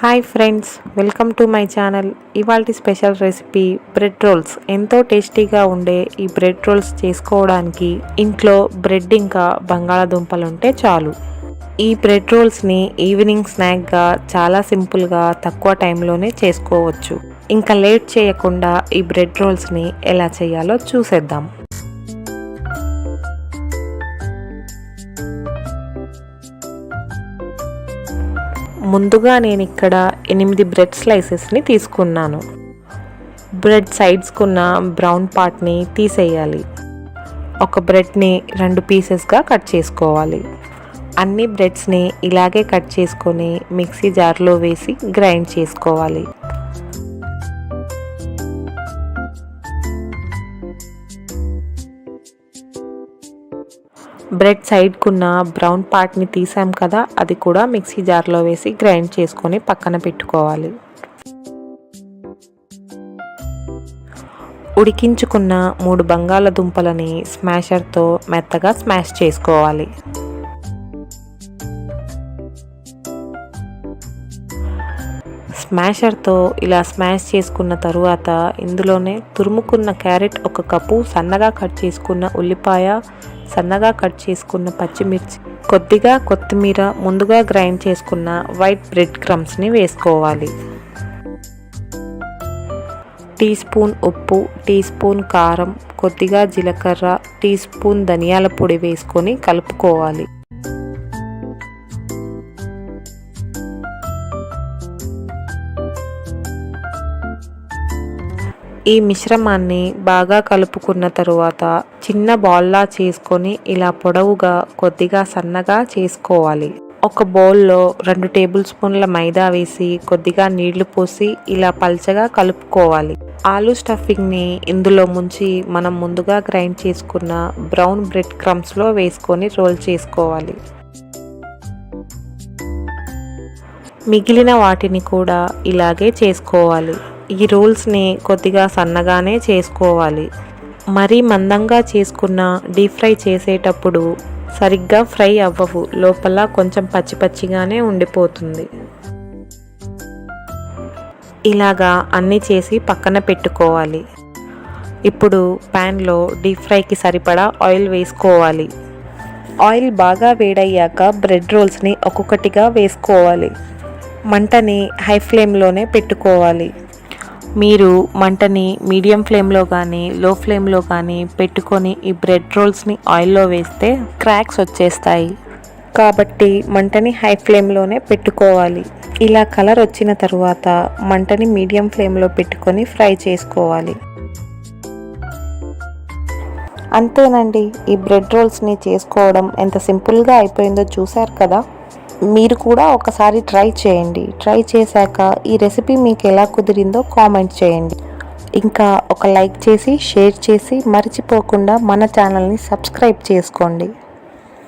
Hi friends, welcome to my channel. ఇవాల్టి special recipe bread roles. ఎంతో టేస్టీగా ఉండే ఈ బ్రెడ్ రోల్స్ చేసుకోవడానికి ఇంట్లో బ్రెడ్ ఇంకా బంగాళాదుంపలు ఉంటే చాలు. ఈ బ్రెడ్ రోల్స్ని ఈవినింగ్ స్నాక్గా చాలా సింపుల్గా తక్కువ టైంలోనే చేసుకోవచ్చు. ఇంకా లేట్ చేయకుండా ఈ బ్రెడ్ రోల్స్ని ఎలా చేయాలో చూసేద్దాం. ముందుగా నేను ఇక్కడ 8 బ్రెడ్ స్లైసెస్ని తీసుకున్నాను. బ్రెడ్ సైడ్స్కున్న బ్రౌన్ పార్ట్ని తీసేయాలి. ఒక బ్రెడ్ని 2 పీసెస్గా కట్ చేసుకోవాలి. అన్ని బ్రెడ్స్ని ఇలాగే కట్ చేసుకొని మిక్సీ జార్లో వేసి గ్రైండ్ చేసుకోవాలి. బ్రెడ్ సైడ్కున్న బ్రౌన్ పార్ట్ని తీసాం కదా, అది కూడా మిక్సీ జార్లో వేసి గ్రైండ్ చేసుకొని పక్కన పెట్టుకోవాలి. ఉడికించుకున్న 3 బంగాళాదుంపలని స్మాషర్తో మెత్తగా స్మాష్ చేసుకోవాలి. స్మాషర్తో ఇలా స్మాష్ చేసుకున్న తరువాత ఇందులోనే తురుముకున్న క్యారెట్ 1 కప్పు, సన్నగా కట్ చేసుకున్న ఉల్లిపాయ, సన్నగా కట్ చేసుకున్న పచ్చిమిర్చి, కొద్దిగా కొత్తిమీర, ముందుగా గ్రైండ్ చేసుకున్న వైట్ బ్రెడ్ క్రమ్స్ని వేసుకోవాలి. టీ స్పూన్ ఉప్పు, టీ స్పూన్ కారం, కొద్దిగా జీలకర్ర, టీ స్పూన్ ధనియాల పొడి వేసుకొని కలుపుకోవాలి. ఈ మిశ్రమాన్ని బాగా కలుపుకున్న తరువాత చిన్న బాల్లా చేసుకొని ఇలా పొడవుగా కొద్దిగా సన్నగా చేసుకోవాలి. ఒక బౌల్లో 2 టేబుల్ స్పూన్ల మైదా వేసి కొద్దిగా నీళ్లు పోసి ఇలా పల్చగా కలుపుకోవాలి. ఆలూ స్టఫింగ్ని ఇందులో ముంచి మనం ముందుగా గ్రైండ్ చేసుకున్న బ్రౌన్ బ్రెడ్ క్రమ్స్లో వేసుకొని రోల్ చేసుకోవాలి. మిగిలిన వాటిని కూడా ఇలాగే చేసుకోవాలి. ఈ రోల్స్ని కొద్దిగా సన్నగానే చేసుకోవాలి. మరీ మందంగా చేసుకున్న డీప్ ఫ్రై చేసేటప్పుడు సరిగ్గా ఫ్రై అవ్వవు, లోపల కొంచెం పచ్చి పచ్చిగానే ఉండిపోతుంది. ఇలాగా అన్నీ చేసి పక్కన పెట్టుకోవాలి. ఇప్పుడు ప్యాన్లో డీప్ ఫ్రైకి సరిపడా ఆయిల్ వేసుకోవాలి. ఆయిల్ బాగా వేడయ్యాక బ్రెడ్ రోల్స్ని ఒక్కొక్కటిగా వేసుకోవాలి. మంటని హై ఫ్లేమ్లోనే పెట్టుకోవాలి. మీరు మంటని మీడియం ఫ్లేమ్లో కానీ లో ఫ్లేమ్లో కానీ పెట్టుకొని ఈ బ్రెడ్ రోల్స్ని ఆయిల్లో వేస్తే క్రాక్స్ వచ్చేస్తాయి. కాబట్టి మంటని హై ఫ్లేమ్లోనే పెట్టుకోవాలి. ఇలా కలర్ వచ్చిన తరువాత మంటని మీడియం ఫ్లేమ్లో పెట్టుకొని ఫ్రై చేసుకోవాలి. అంతేనండి, ఈ బ్రెడ్ రోల్స్ని చేసుకోవడం ఎంత సింపుల్గా అయిపోయిందో చూశారు కదా. మీరు కూడా ఒకసారి ట్రై చేయండి. ట్రై చేశాక ఈ రెసిపీ మీకు ఎలా కుదిరిందో కామెంట్ చేయండి. ఇంకా ఒక లైక్ చేసి షేర్ చేసి మర్చిపోకుండా మన ఛానల్ని సబ్స్క్రైబ్ చేసుకోండి.